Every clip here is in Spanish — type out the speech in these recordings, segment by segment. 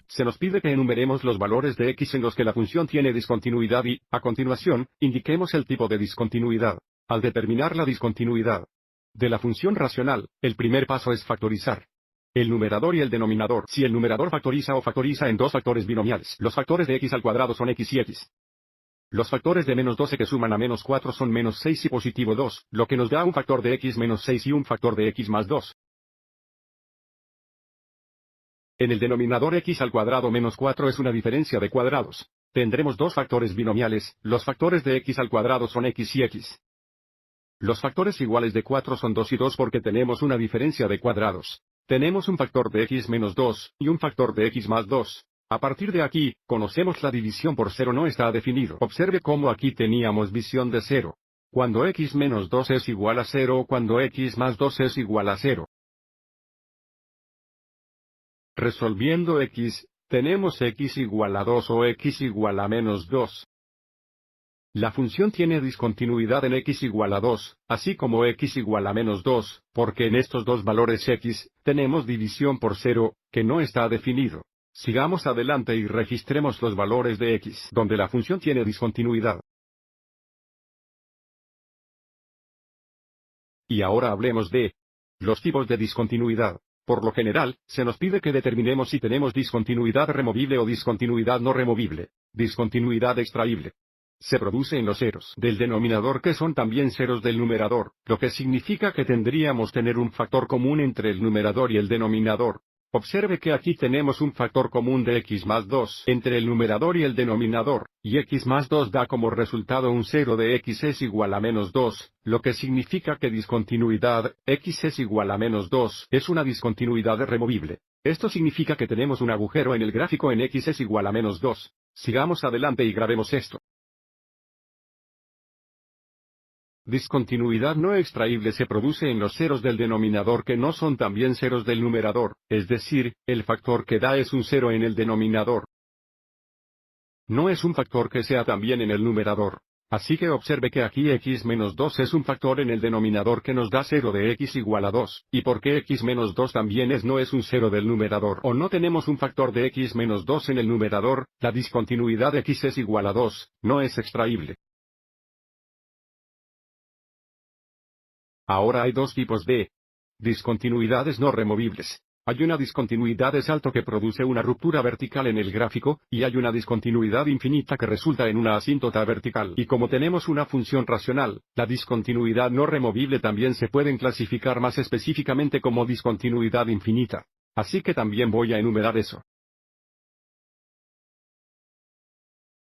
se nos pide que enumeremos los valores de x en los que la función tiene discontinuidad y, a continuación, indiquemos el tipo de discontinuidad. Al determinar la discontinuidad de la función racional, el primer paso es factorizar el numerador y el denominador. Si el numerador factoriza o factoriza en dos factores binomiales, los factores de x al cuadrado son x y x. Los factores de menos 12 que suman a menos 4 son menos 6 y positivo 2, lo que nos da un factor de x menos 6 y un factor de x más 2. En el denominador x al cuadrado menos 4 es una diferencia de cuadrados. Tendremos dos factores binomiales, los factores de x al cuadrado son x y x. Los factores iguales de 4 son 2 y 2 porque tenemos una diferencia de cuadrados. Tenemos un factor de x menos 2, y un factor de x más 2. A partir de aquí, conocemos la división por 0 no está definido. Observe cómo aquí teníamos división de 0. Cuando x menos 2 es igual a 0 o cuando x más 2 es igual a 0. Resolviendo x, tenemos x igual a 2 o x igual a menos 2. La función tiene discontinuidad en x igual a 2, así como x igual a menos 2, porque en estos dos valores x, tenemos división por 0, que no está definido. Sigamos adelante y registremos los valores de x, donde la función tiene discontinuidad. Y ahora hablemos de los tipos de discontinuidad. Por lo general, se nos pide que determinemos si tenemos discontinuidad removible o discontinuidad no removible. Discontinuidad extraíble se produce en los ceros del denominador que son también ceros del numerador, lo que significa que tendríamos tener un factor común entre el numerador y el denominador. Observe que aquí tenemos un factor común de x más 2 entre el numerador y el denominador, y x más 2 da como resultado un 0 de x es igual a menos 2, lo que significa que discontinuidad, x es igual a menos 2, es una discontinuidad removible. Esto significa que tenemos un agujero en el gráfico en x es igual a menos 2. Sigamos adelante y grabemos esto. Discontinuidad no extraíble se produce en los ceros del denominador que no son también ceros del numerador, es decir, el factor que da es un 0 en el denominador. No es un factor que sea también en el numerador. Así que observe que aquí x menos 2 es un factor en el denominador que nos da 0 de x igual a 2, y porque x menos 2 también no es un 0 del numerador o no tenemos un factor de x menos 2 en el numerador, la discontinuidad x es igual a 2, no es extraíble. Ahora hay dos tipos de discontinuidades no removibles. Hay una discontinuidad de salto que produce una ruptura vertical en el gráfico, y hay una discontinuidad infinita que resulta en una asíntota vertical. Y como tenemos una función racional, la discontinuidad no removible también se pueden clasificar más específicamente como discontinuidad infinita. Así que también voy a enumerar eso.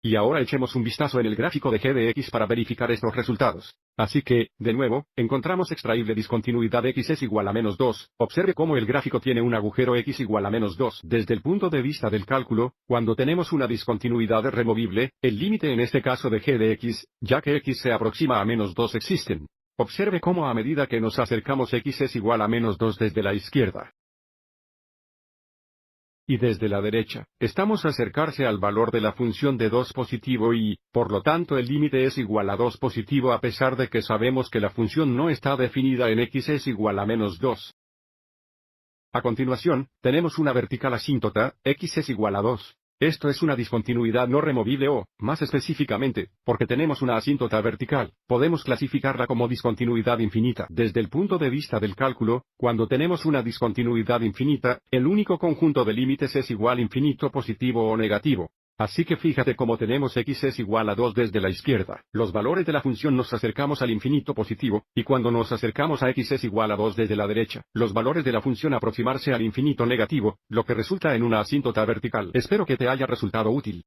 Y ahora echemos un vistazo en el gráfico de g de x para verificar estos resultados. Así que, de nuevo, encontramos extraíble discontinuidad x es igual a menos 2. Observe cómo el gráfico tiene un agujero x igual a menos 2. Desde el punto de vista del cálculo, cuando tenemos una discontinuidad removible, el límite en este caso de g de x, ya que x se aproxima a menos 2 existen. Observe cómo a medida que nos acercamos x es igual a menos 2 desde la izquierda y desde la derecha, estamos acercarse al valor de la función de 2 positivo y, por lo tanto el límite es igual a 2 positivo a pesar de que sabemos que la función no está definida en x es igual a menos 2. A continuación, tenemos una vertical asíntota, x es igual a 2. Esto es una discontinuidad no removible o, más específicamente, porque tenemos una asíntota vertical, podemos clasificarla como discontinuidad infinita. Desde el punto de vista del cálculo, cuando tenemos una discontinuidad infinita, el único conjunto de límites es igual infinito positivo o negativo. Así que fíjate cómo tenemos x es igual a 2 desde la izquierda. Los valores de la función nos acercamos al infinito positivo, y cuando nos acercamos a x es igual a 2 desde la derecha, los valores de la función aproximarse al infinito negativo, lo que resulta en una asíntota vertical. Espero que te haya resultado útil.